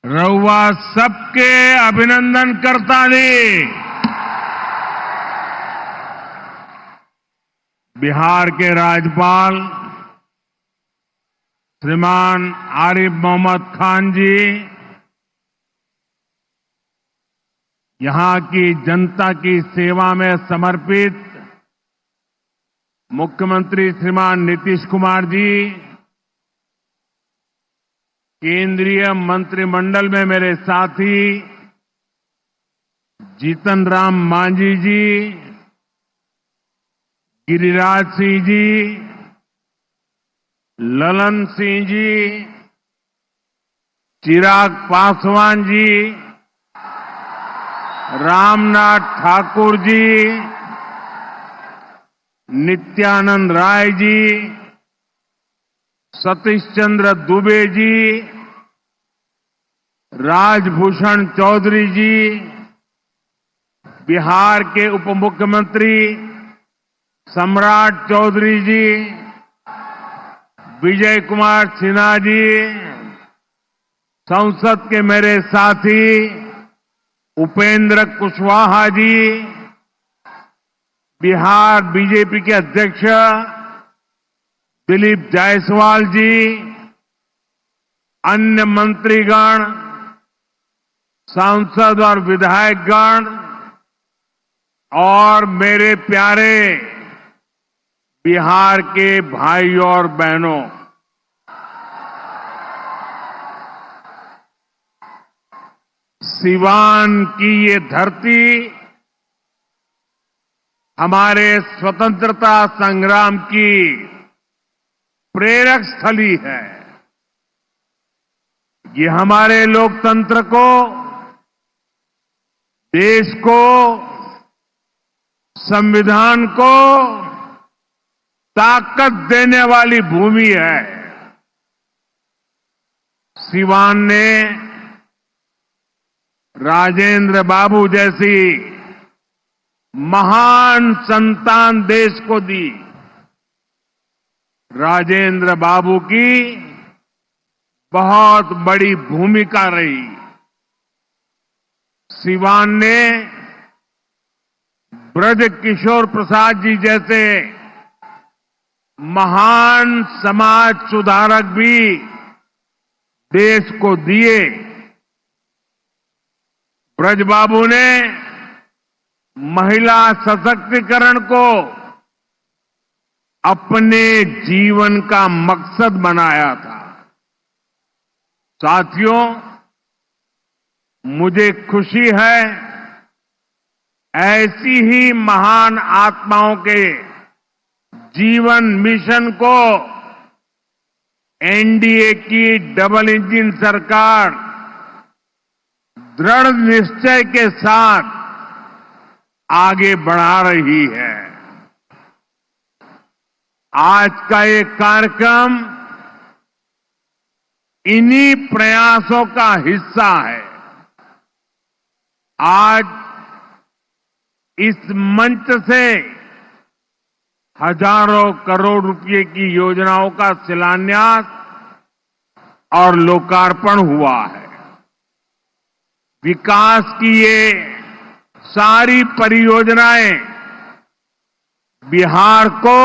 रउआ सबके अभिनंदन करता ली। बिहार के राज्यपाल श्रीमान आरिफ मोहम्मद खान जी, यहां की जनता की सेवा में समर्पित मुख्यमंत्री श्रीमान नीतीश कुमार जी, केंद्रीय मंत्रिमंडल में मेरे साथी जीतन राम मांझी जी, गिरिराज सिंह जी, ललन सिंह जी, चिराग पासवान जी, रामनाथ ठाकुर जी, नित्यानंद राय जी, सतीश चंद्र दुबे जी, राजभूषण चौधरी जी, बिहार के उप मुख्यमंत्री सम्राट चौधरी जी, विजय कुमार सिन्हा जी, संसद के मेरे साथी उपेंद्र कुशवाहा जी, बिहार बीजेपी के अध्यक्ष दिलीप जायसवाल जी, अन्य मंत्रीगण, सांसद और विधायकगण और मेरे प्यारे बिहार के भाइयों और बहनों, सिवान की ये धरती हमारे स्वतंत्रता संग्राम की प्रेरक स्थली है। ये हमारे लोकतंत्र को, देश को, संविधान को ताकत देने वाली भूमि है। सिवान ने राजेंद्र बाबू जैसी महान संतान देश को दी। राजेंद्र बाबू की बहुत बड़ी भूमिका रही। सिवान ने ब्रज किशोर प्रसाद जी जैसे महान समाज सुधारक भी देश को दिए। ब्रज बाबू ने महिला सशक्तिकरण को अपने जीवन का मकसद बनाया था। साथियों, मुझे खुशी है ऐसी ही महान आत्माओं के जीवन मिशन को एनडीए की डबल इंजन सरकार दृढ़ निश्चय के साथ आगे बढ़ा रही है। आज का ये कार्यक्रम इन्हीं प्रयासों का हिस्सा है। आज इस मंच से हजारों करोड़ रुपए की योजनाओं का शिलान्यास और लोकार्पण हुआ है। विकास की ये सारी परियोजनाएं बिहार को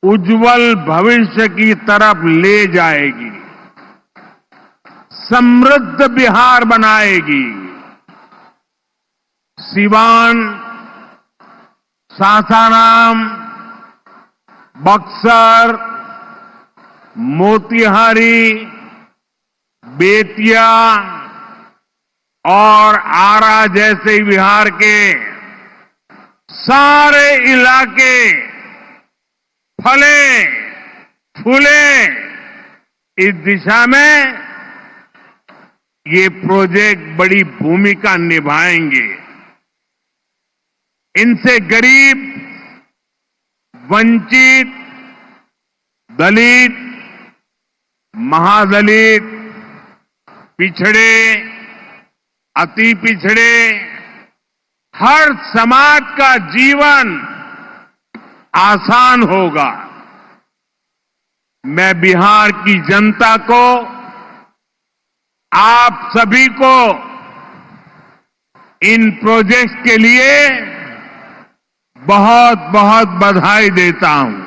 उज्जवल भविष्य की तरफ ले जाएगी, समृद्ध बिहार बनाएगी। सिवान, सासाराम, बक्सर, मोतिहारी, बेतिया और आरा जैसे बिहार के सारे इलाके फले फूले। इस दिशा में ये प्रोजेक्ट बड़ी भूमिका निभाएंगे। इनसे गरीब, वंचित, दलित, महादलित, पिछड़े, अति पिछड़े, हर समाज का जीवन आसान होगा। मैं बिहार की जनता को आप सभी को इन प्रोजेक्ट्स के लिए बहुत बहुत बधाई देता हूं।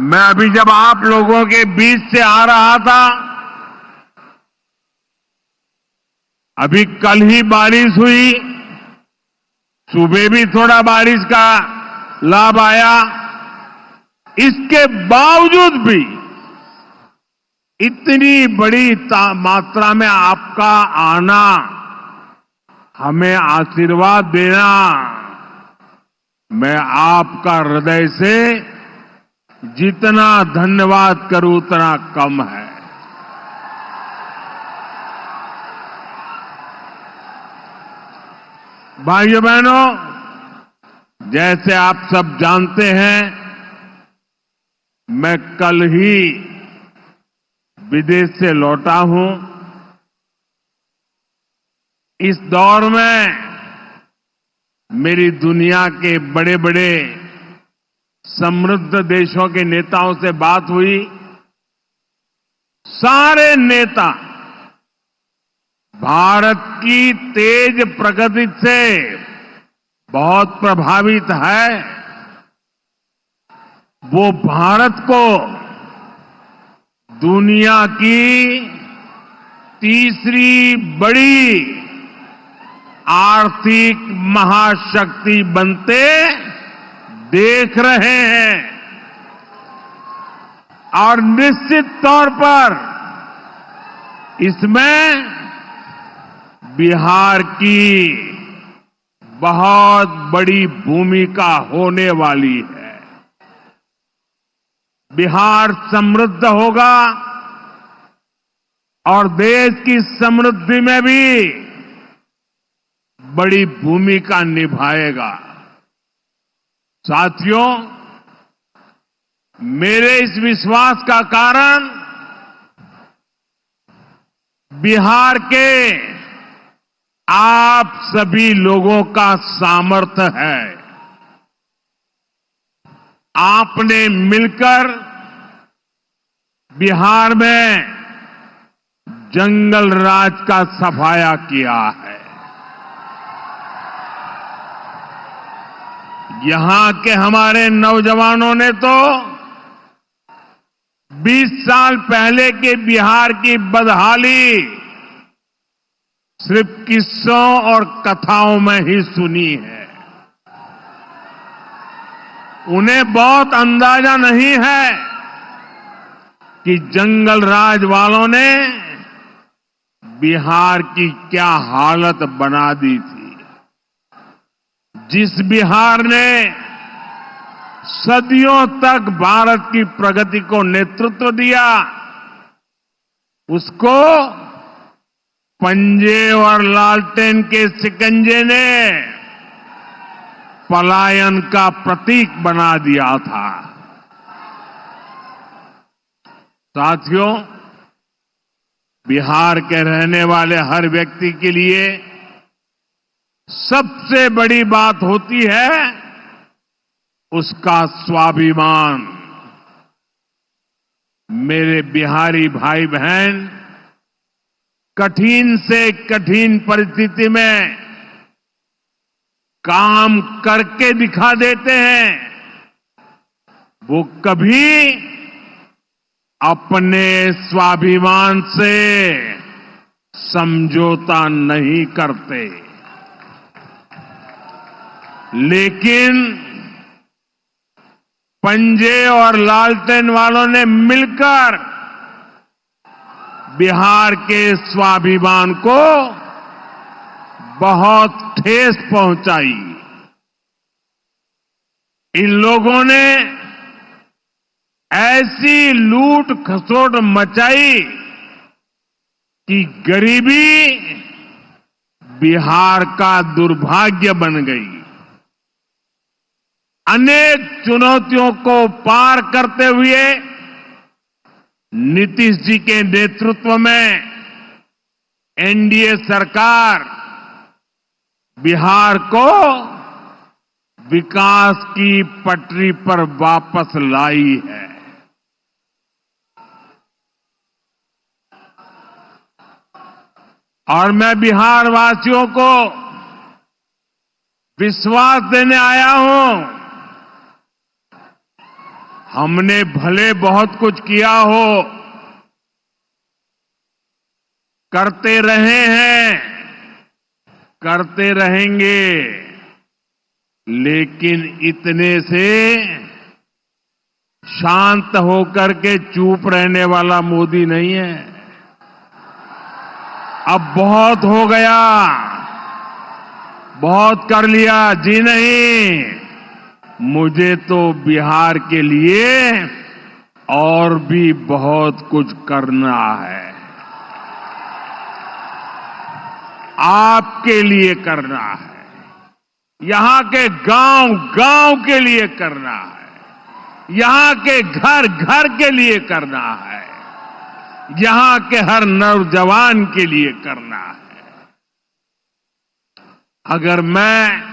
मैं अभी जब आप लोगों के बीच से आ रहा था, अभी कल ही बारिश हुई, सुबह भी थोड़ा बारिश का लाभ आया। इसके बावजूद भी इतनी बड़ी मात्रा में आपका आना, हमें आशीर्वाद देना, मैं आपका हृदय से जितना धन्यवाद करूं उतना कम है। भाइयों बहनों, जैसे आप सब जानते हैं, मैं कल ही विदेश से लौटा हूं। इस दौर में मेरी दुनिया के बड़े बड़े समृद्ध देशों के नेताओं से बात हुई। सारे नेता भारत की तेज प्रगति से बहुत प्रभावित है। वो भारत को दुनिया की तीसरी बड़ी आर्थिक महाशक्ति बनते देख रहे हैं और निश्चित तौर पर इसमें बिहार की बहुत बड़ी भूमिका होने वाली है। बिहार समृद्ध होगा और देश की समृद्धि में भी बड़ी भूमिका निभाएगा। साथियों, मेरे इस विश्वास का कारण बिहार के आप सभी लोगों का सामर्थ्य है। आपने मिलकर बिहार में जंगल राज का सफाया किया है। यहां के हमारे नौजवानों ने तो 20 साल पहले के बिहार की बदहाली सिर्फ किस्सों और कथाओं में ही सुनी है। उन्हें बहुत अंदाजा नहीं है कि जंगल राज वालों ने बिहार की क्या हालत बना दी थी। जिस बिहार ने सदियों तक भारत की प्रगति को नेतृत्व दिया, उसको पंजे और लालटेन के शिकंजे ने पलायन का प्रतीक बना दिया था। साथियों, बिहार के रहने वाले हर व्यक्ति के लिए सबसे बड़ी बात होती है उसका स्वाभिमान। मेरे बिहारी भाई बहन कठिन से कठिन परिस्थिति में काम करके दिखा देते हैं। वो कभी अपने स्वाभिमान से समझौता नहीं करते। लेकिन पंजे और लालटेन वालों ने मिलकर बिहार के स्वाभिमान को बहुत ठेस पहुंचाई। इन लोगों ने ऐसी लूट खसोट मचाई कि गरीबी बिहार का दुर्भाग्य बन गई। अनेक चुनौतियों को पार करते हुए नीतीश जी के नेतृत्व में एनडीए सरकार बिहार को विकास की पटरी पर वापस लाई है। और मैं बिहार वासियों को विश्वास देने आया हूं, हमने भले बहुत कुछ किया हो, करते रहे हैं, करते रहेंगे, लेकिन इतने से शांत होकर के चुप रहने वाला मोदी नहीं है। अब बहुत हो गया, बहुत कर लिया जी नहीं, मुझे तो बिहार के लिए और भी बहुत कुछ करना है, आपके लिए करना है, यहां के गांव गांव के लिए करना है, यहां के घर घर के लिए करना है, यहां के हर नौजवान के लिए करना है। अगर मैं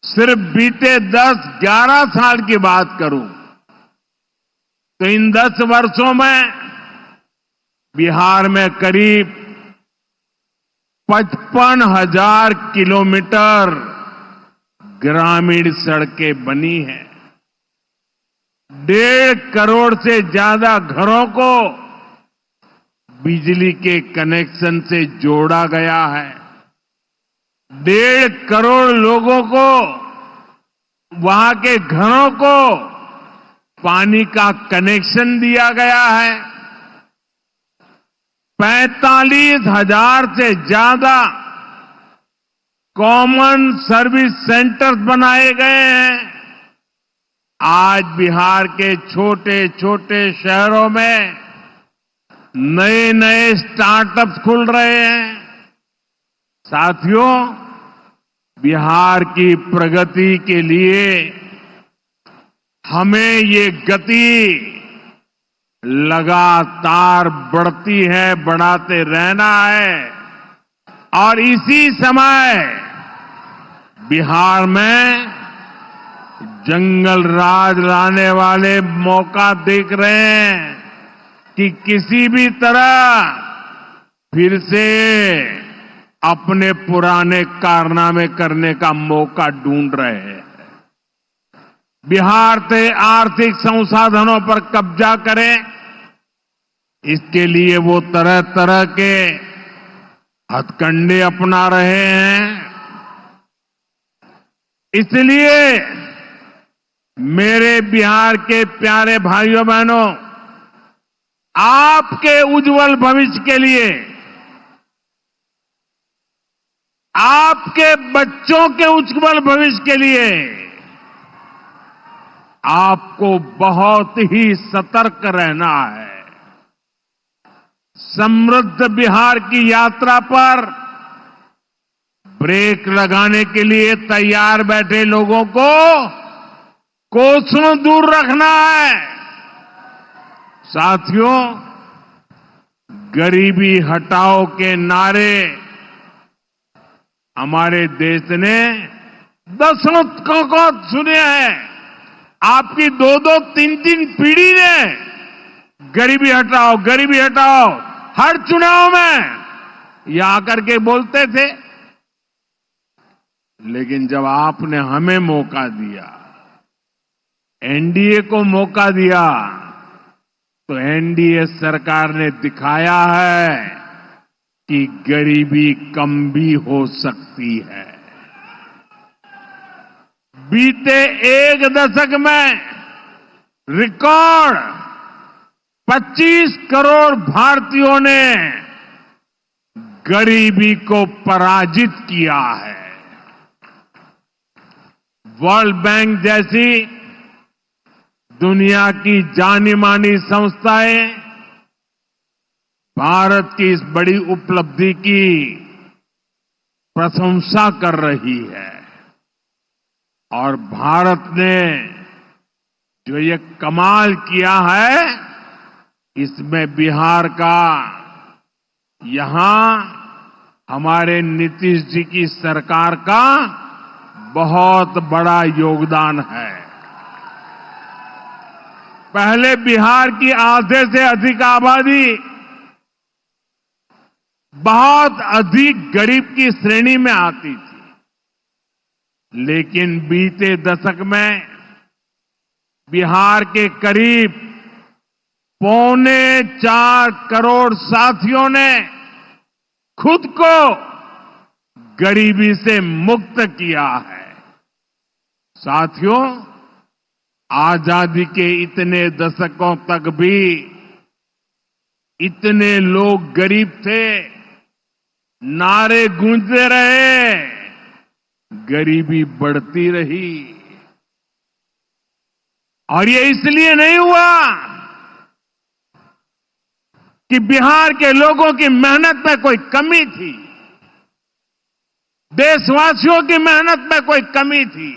सिर्फ बीते 10-11 साल की बात करूं तो इन 10 वर्षों में बिहार में करीब 55,000 किलोमीटर ग्रामीण सड़कें बनी हैं। 1.5 करोड़ से ज्यादा घरों को बिजली के कनेक्शन से जोड़ा गया है। 1.5 करोड़ लोगों को, वहां के घरों को पानी का कनेक्शन दिया गया है। 45,000 से ज्यादा कॉमन सर्विस सेंटर्स बनाए गए हैं। आज बिहार के छोटे छोटे शहरों में नए नए स्टार्टअप्स खुल रहे हैं। साथियों, बिहार की प्रगति के लिए हमें ये गति लगातार बढ़ती है, बढ़ाते रहना है। और इसी समय बिहार में जंगल राज लाने वाले मौका देख रहे हैं कि किसी भी तरह फिर से अपने पुराने कारनामे करने का मौका ढूंढ रहे हैं। बिहार से आर्थिक संसाधनों पर कब्जा करें, इसके लिए वो तरह तरह के हथकंडे अपना रहे हैं। इसलिए मेरे बिहार के प्यारे भाइयों बहनों, आपके उज्जवल भविष्य के लिए, आपके बच्चों के उज्जवल भविष्य के लिए आपको बहुत ही सतर्क रहना है। समृद्ध बिहार की यात्रा पर ब्रेक लगाने के लिए तैयार बैठे लोगों को कोसों दूर रखना है। साथियों, गरीबी हटाओ के नारे हमारे देश ने दशकों को सुने हैं। आपकी 2-2, 3-3 पीढ़ी ने गरीबी हटाओ, गरीबी हटाओ हर चुनाव में ये आकर के बोलते थे। लेकिन जब आपने हमें मौका दिया, एनडीए को मौका दिया, तो एनडीए सरकार ने दिखाया है कि गरीबी कम भी हो सकती है। बीते 1 दशक में रिकॉर्ड 25 करोड़ भारतीयों ने गरीबी को पराजित किया है। वर्ल्ड बैंक जैसी दुनिया की जानी मानी संस्थाएं भारत की इस बड़ी उपलब्धि की प्रशंसा कर रही है। और भारत ने जो ये कमाल किया है, इसमें बिहार का यहां हमारे नीतीश जी की सरकार का बहुत बड़ा योगदान है। पहले बिहार की आधे से अधिक आबादी बहुत अधिक गरीब की श्रेणी में आती थी। लेकिन बीते दशक में बिहार के करीब 4.25 करोड़ साथियों ने खुद को गरीबी से मुक्त किया है। साथियों, आजादी के इतने दशकों तक भी इतने लोग गरीब थे, नारे गूंजते रहे, गरीबी बढ़ती रही। और ये इसलिए नहीं हुआ कि बिहार के लोगों की मेहनत में कोई कमी थी, देशवासियों की मेहनत में कोई कमी थी,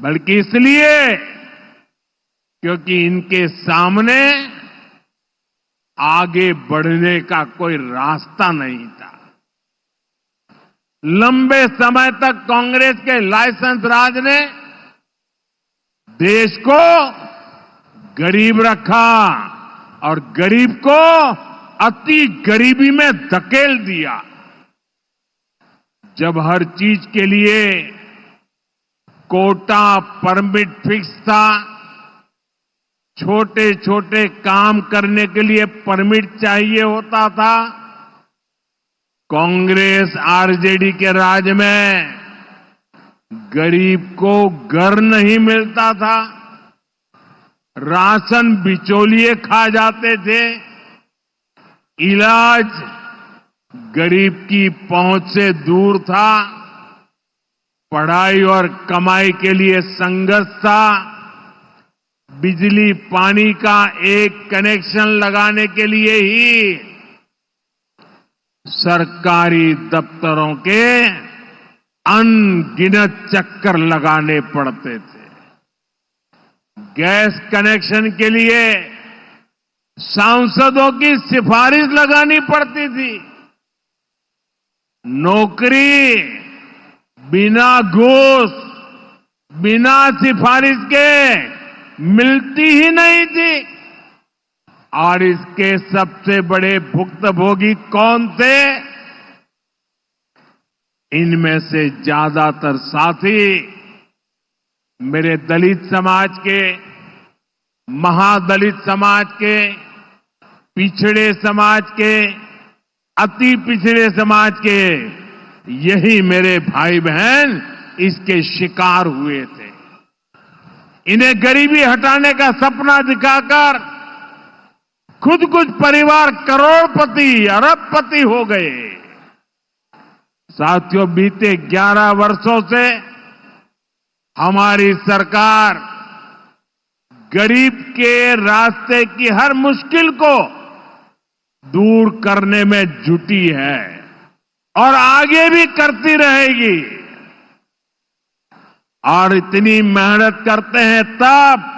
बल्कि इसलिए क्योंकि इनके सामने आगे बढ़ने का कोई रास्ता नहीं था। लंबे समय तक कांग्रेस के लाइसेंस राज ने देश को गरीब रखा और गरीब को अति गरीबी में धकेल दिया। जब हर चीज के लिए कोटा परमिट फिक्स था, छोटे छोटे काम करने के लिए परमिट चाहिए होता था, कांग्रेस आरजेडी के राज में गरीब को घर नहीं मिलता था, राशन बिचौलिए खा जाते थे, इलाज गरीब की पहुंच से दूर था, पढ़ाई और कमाई के लिए संघर्ष था, बिजली पानी का एक कनेक्शन लगाने के लिए ही सरकारी दफ्तरों के अनगिनत चक्कर लगाने पड़ते थे। गैस कनेक्शन के लिए सांसदों की सिफारिश लगानी पड़ती थी। नौकरी बिना घूस, बिना सिफारिश के मिलती ही नहीं थी। और इसके सबसे बड़े भुक्तभोगी कौन थे? इनमें से ज्यादातर साथी मेरे दलित समाज के, महादलित समाज के, पिछड़े समाज के, अति पिछड़े समाज के, यही मेरे भाई बहन इसके शिकार हुए थे। इन्हें गरीबी हटाने का सपना दिखाकर खुद कुछ परिवार करोड़पति, अरबपति हो गए। साथियों, बीते 11 वर्षों से हमारी सरकार गरीब के रास्ते की हर मुश्किल को दूर करने में जुटी है और आगे भी करती रहेगी। और इतनी मेहनत करते हैं तब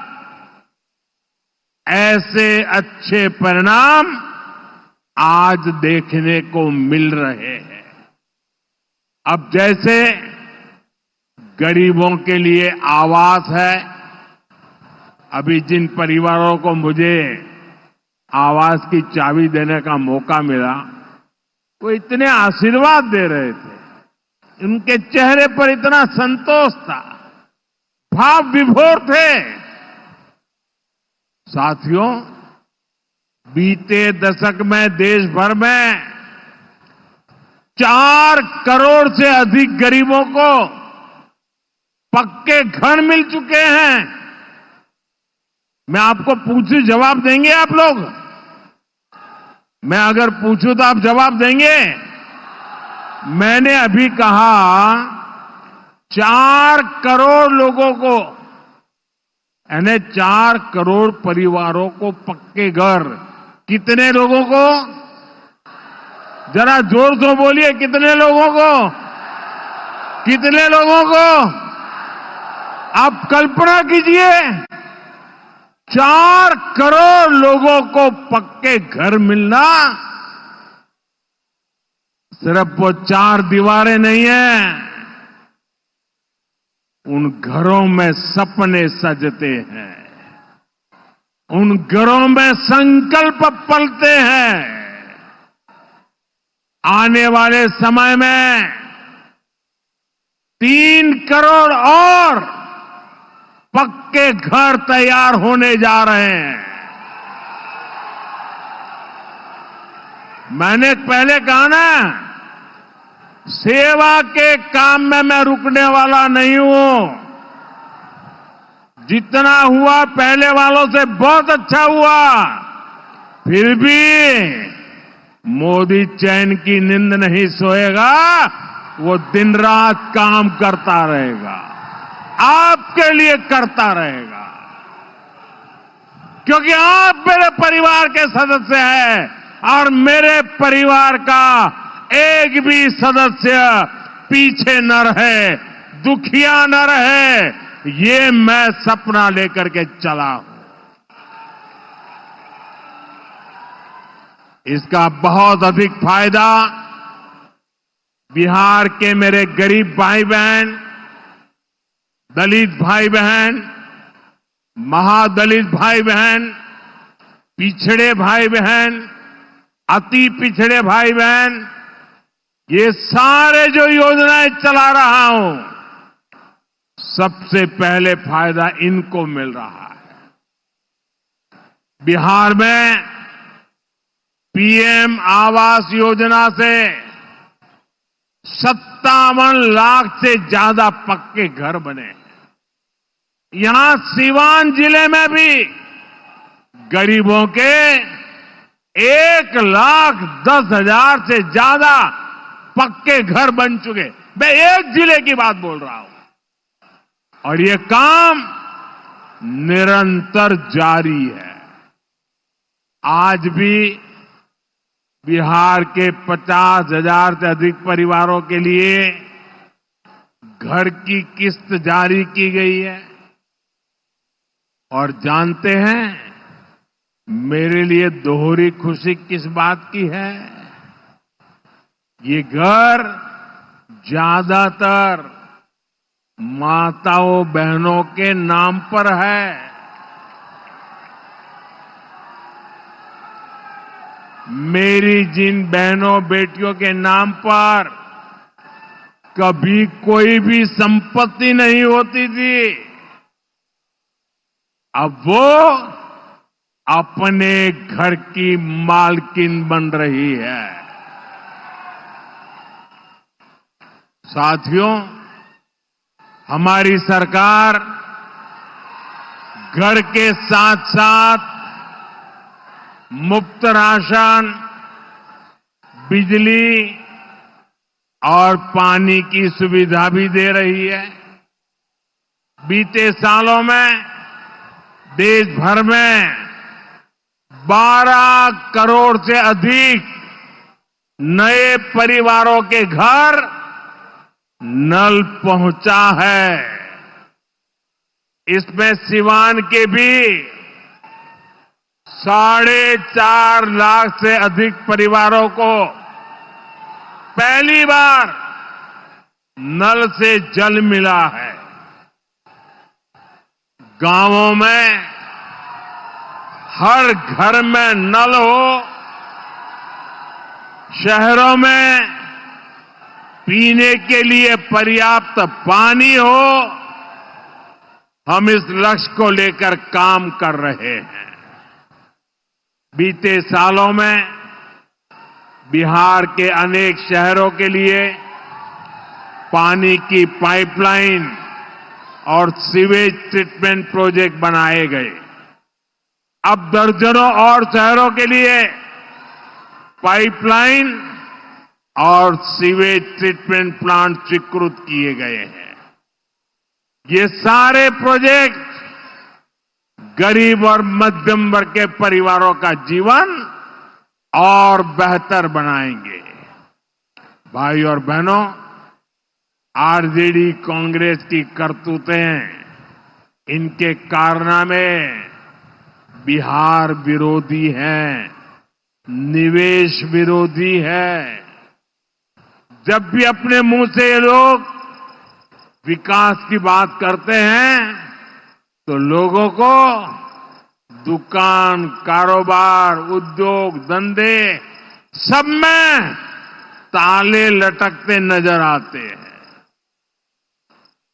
ऐसे अच्छे परिणाम आज देखने को मिल रहे हैं। अब जैसे गरीबों के लिए आवास है, अभी जिन परिवारों को मुझे आवास की चाबी देने का मौका मिला, वो इतने आशीर्वाद दे रहे थे, उनके चेहरे पर इतना संतोष था, भाव विभोर थे। साथियों, बीते दशक में देश भर में 4 करोड़ से अधिक गरीबों को पक्के घर मिल चुके हैं। मैं आपको पूछूं, जवाब देंगे आप लोग? मैं अगर पूछूं तो आप जवाब देंगे? मैंने अभी कहा 4 करोड़ लोगों को, यानी 4 करोड़ परिवारों को पक्के घर। कितने लोगों को? जरा जोर से बोलिए, कितने लोगों को? कितने लोगों को? आप कल्पना कीजिए, 4 करोड़ लोगों को पक्के घर मिलना। सिर्फ वो 4 दीवारें नहीं है, उन घरों में सपने सजते हैं, उन घरों में संकल्प पलते हैं, आने वाले समय में 3 करोड़ और पक्के घर तैयार होने जा रहे हैं। मैंने पहले कहा ना, सेवा के काम में मैं रुकने वाला नहीं हूं। जितना हुआ पहले वालों से बहुत अच्छा हुआ, फिर भी मोदी चैन की नींद नहीं सोएगा। वो दिन रात काम करता रहेगा, आपके लिए करता रहेगा, क्योंकि आप मेरे परिवार के सदस्य हैं और मेरे परिवार का एक भी सदस्य पीछे न रहे, दुखिया न रहे, ये मैं सपना लेकर के चला हूं। इसका बहुत अधिक फायदा बिहार के मेरे गरीब भाई बहन, दलित भाई बहन, महादलित भाई बहन, पिछड़े भाई बहन, अति पिछड़े भाई बहन, ये सारे जो योजनाएं चला रहा हूं, सबसे पहले फायदा इनको मिल रहा है। बिहार में पीएम आवास योजना से 57 लाख से ज्यादा पक्के घर बने हैं। यहां सीवान जिले में भी गरीबों के 1,10,000 से ज्यादा पक्के घर बन चुके। मैं एक जिले की बात बोल रहा हूं और ये काम निरंतर जारी है। आज भी बिहार के 50,000 से अधिक परिवारों के लिए घर की किस्त जारी की गई है। और जानते हैं मेरे लिए दोहरी खुशी किस बात की है? ये घर ज्यादातर माताओं बहनों के नाम पर है। मेरी जिन बहनों बेटियों के नाम पर कभी कोई भी संपत्ति नहीं होती थी, अब वो अपने घर की मालकिन बन रही है। साथियों, हमारी सरकार घर के साथ साथ मुफ्त राशन, बिजली और पानी की सुविधा भी दे रही है। बीते सालों में देश भर में 12 करोड़ से अधिक नए परिवारों के घर नल पहुंचा है। इसमें सिवान के भी 4.5 लाख से अधिक परिवारों को पहली बार नल से जल मिला है। गांवों में हर घर में नल हो, शहरों में पीने के लिए पर्याप्त पानी हो, हम इस लक्ष्य को लेकर काम कर रहे हैं। बीते सालों में बिहार के अनेक शहरों के लिए पानी की पाइपलाइन और सीवेज ट्रीटमेंट प्रोजेक्ट बनाए गए। अब दर्जनों और शहरों के लिए पाइपलाइन और सीवेज ट्रीटमेंट प्लांट स्वीकृत किए गए हैं। ये सारे प्रोजेक्ट गरीब और मध्यम वर्ग के परिवारों का जीवन और बेहतर बनाएंगे। भाई और बहनों, आरजेडी कांग्रेस की करतूतें, इनके कारनामे बिहार विरोधी हैं, निवेश विरोधी है। जब भी अपने मुंह से ये लोग विकास की बात करते हैं तो लोगों को दुकान, कारोबार, उद्योग, धंधे सब में ताले लटकते नजर आते हैं।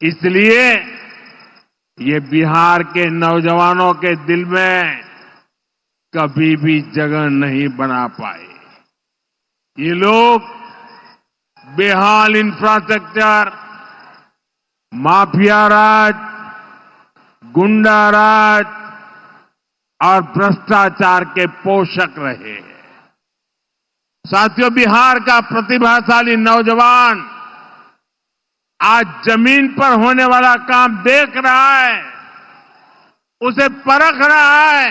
इसलिए ये बिहार के नौजवानों के दिल में कभी भी जगह नहीं बना पाए। ये लोग बेहाल इंफ्रास्ट्रक्चर, माफिया राज, गुंडा राज और भ्रष्टाचार के पोषक रहे हैं। साथियों, बिहार का प्रतिभाशाली नौजवान आज जमीन पर होने वाला काम देख रहा है, उसे परख रहा है।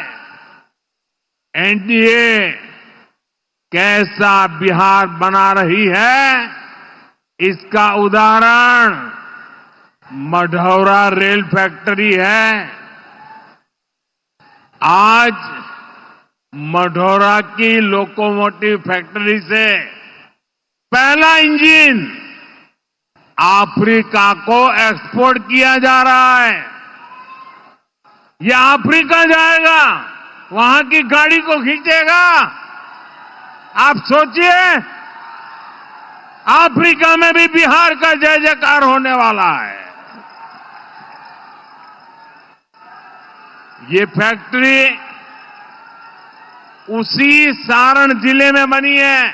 एनडीए कैसा बिहार बना रही है, इसका उदाहरण मढ़ौरा रेल फैक्ट्री है। आज मढ़ौरा की लोकोमोटिव फैक्ट्री से पहला इंजन अफ्रीका को एक्सपोर्ट किया जा रहा है। यह अफ्रीका जाएगा, वहां की गाड़ी को खींचेगा। आप सोचिए, अफ्रीका में भी बिहार का जय जयकार होने वाला है। ये फैक्ट्री उसी सारण जिले में बनी है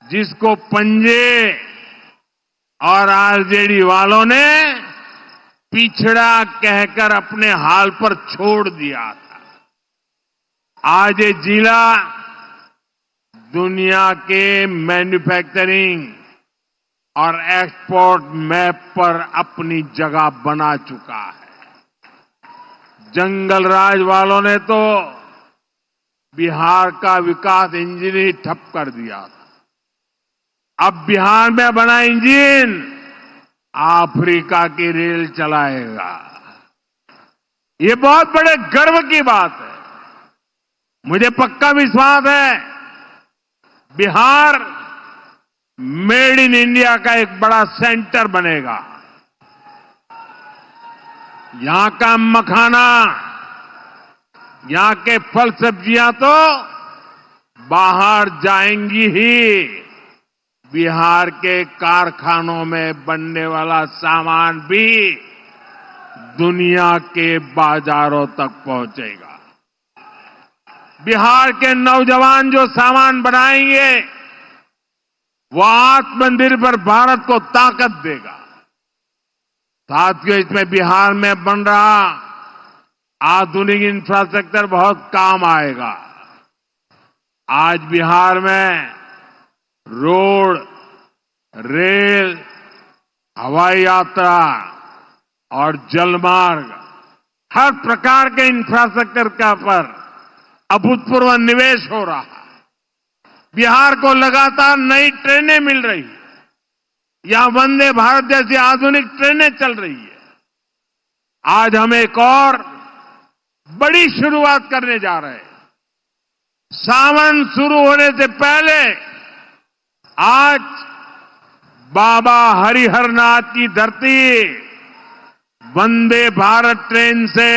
जिसको पंजे और आरजेडी वालों ने पिछड़ा कहकर अपने हाल पर छोड़ दिया था। आज ये जिला दुनिया के मैन्युफैक्चरिंग और एक्सपोर्ट मैप पर अपनी जगह बना चुका है। जंगल राज वालों ने तो बिहार का विकास इंजन ही ठप कर दिया था। अब बिहार में बना इंजन अफ्रीका की रेल चलाएगा। ये बहुत बड़े गर्व की बात है। मुझे पक्का विश्वास है बिहार मेड इन इंडिया का एक बड़ा सेंटर बनेगा। यहां का मखाना, यहां के फल सब्जियां तो बाहर जाएंगी ही, बिहार के कारखानों में बनने वाला सामान भी दुनिया के बाजारों तक पहुंचेगा। बिहार के नौजवान जो सामान बनाएंगे वो आत्मनिर्भर भारत को ताकत देगा। साथियों, इसमें बिहार में बन रहा आधुनिक इंफ्रास्ट्रक्चर बहुत काम आएगा। आज बिहार में रोड, रेल, हवाई यात्रा और जलमार्ग, हर प्रकार के इंफ्रास्ट्रक्चर का पर अभूतपूर्व निवेश हो रहा है। बिहार को लगातार नई ट्रेनें मिल रही है। यहां वंदे भारत जैसी आधुनिक ट्रेनें चल रही है। आज हम एक और बड़ी शुरुआत करने जा रहे हैं। सावन शुरू होने से पहले आज बाबा हरिहरनाथ की धरती वंदे भारत ट्रेन से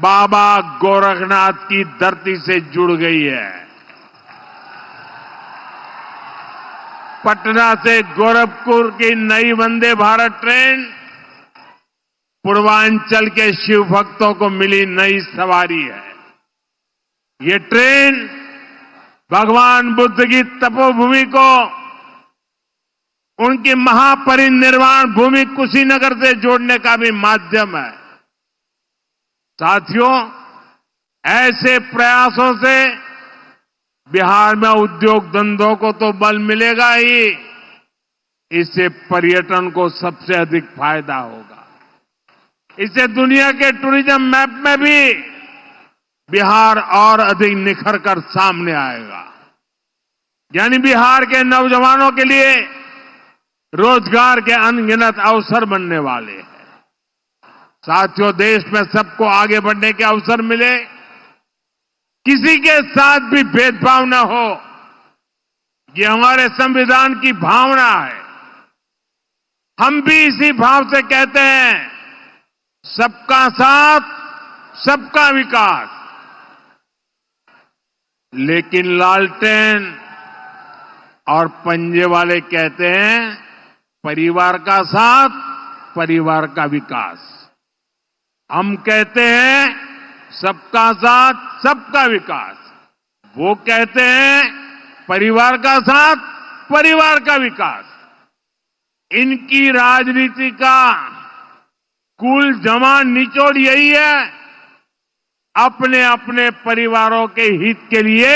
बाबा गोरखनाथ की धरती से जुड़ गई है। पटना से गोरखपुर की नई वंदे भारत ट्रेन पूर्वांचल के शिव भक्तों को मिली नई सवारी है। ये ट्रेन भगवान बुद्ध की तपोभूमि को उनकी महापरिनिर्वाण भूमि कुशीनगर से जोड़ने का भी माध्यम है। साथियों, ऐसे प्रयासों से बिहार में उद्योग धंधों को तो बल मिलेगा ही, इससे पर्यटन को सबसे अधिक फायदा होगा। इससे दुनिया के टूरिज्म मैप में भी बिहार और अधिक निखर कर सामने आएगा। यानी बिहार के नौजवानों के लिए रोजगार के अनगिनत अवसर बनने वाले हैं। साथियों, देश में सबको आगे बढ़ने के अवसर मिले, किसी के साथ भी भेदभाव न हो, ये हमारे संविधान की भावना है। हम भी इसी भाव से कहते हैं, सबका साथ, सबका विकास। लेकिन लालटेन और पंजे वाले कहते हैं परिवार का साथ, परिवार का विकास। हम कहते हैं सबका साथ, सबका विकास। वो कहते हैं परिवार का साथ, परिवार का विकास। इनकी राजनीति का कुल जमा निचोड़ यही है, अपने अपने परिवारों के हित के लिए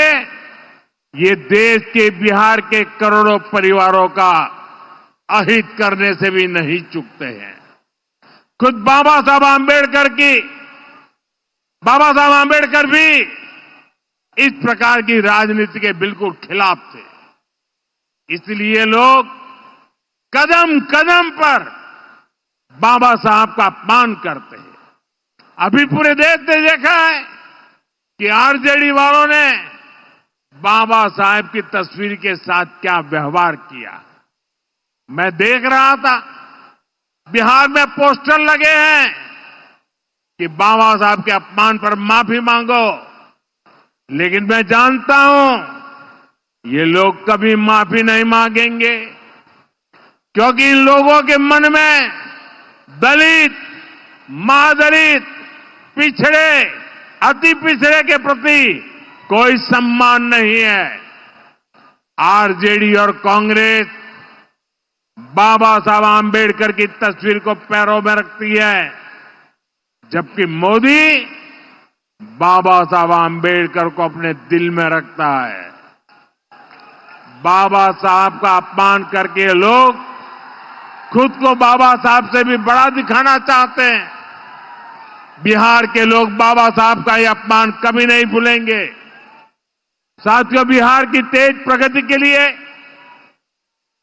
ये देश के बिहार के करोड़ों परिवारों का अहित करने से भी नहीं चूकते हैं। खुद बाबा साहब आंबेडकर भी इस प्रकार की राजनीति के बिल्कुल खिलाफ थे। इसलिए लोग कदम कदम पर बाबा साहब का अपमान करते हैं। अभी पूरे देश ने देखा है कि आरजेडी वालों ने बाबा साहब की तस्वीर के साथ क्या व्यवहार किया। मैं देख रहा था बिहार में पोस्टर लगे हैं कि बाबा साहब के अपमान पर माफी मांगो, लेकिन मैं जानता हूं ये लोग कभी माफी नहीं मांगेंगे, क्योंकि इन लोगों के मन में दलित, महादलित, पिछड़े, अति पिछड़े के प्रति कोई सम्मान नहीं है। आरजेडी और कांग्रेस बाबा साहब आंबेडकर की तस्वीर को पैरों में रखती है, जबकि मोदी बाबा साहब आंबेडकर को अपने दिल में रखता है। बाबा साहब का अपमान करके लोग खुद को बाबा साहब से भी बड़ा दिखाना चाहते हैं। बिहार के लोग बाबा साहब का यह अपमान कभी नहीं भूलेंगे। साथियों, बिहार की तेज प्रगति के लिए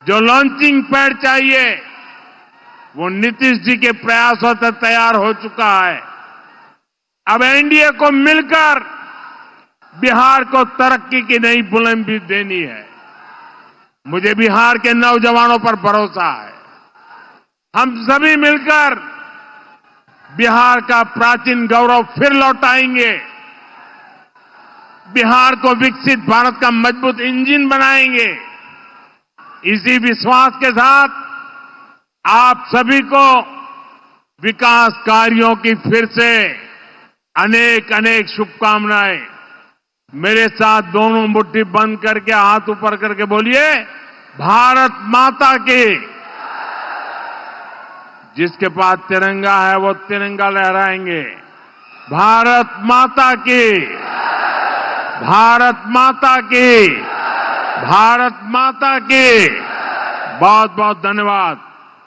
जो लॉन्चिंग पैड चाहिए वो नीतीश जी के प्रयासों से तैयार हो चुका है। अब एनडीए को मिलकर बिहार को तरक्की की नई बुलंदी देनी है। मुझे बिहार के नौजवानों पर भरोसा है। हम सभी मिलकर बिहार का प्राचीन गौरव फिर लौटाएंगे। बिहार को विकसित भारत का मजबूत इंजन बनाएंगे। इसी विश्वास के साथ आप सभी को विकास कार्यों की फिर से अनेक अनेक शुभकामनाएं। मेरे साथ दोनों मुट्ठी बंद करके हाथ ऊपर करके बोलिए, भारत माता की। जिसके पास तिरंगा है वो तिरंगा लहराएंगे। भारत माता की, भारत माता की, भारत माता की। बहुत बहुत धन्यवाद।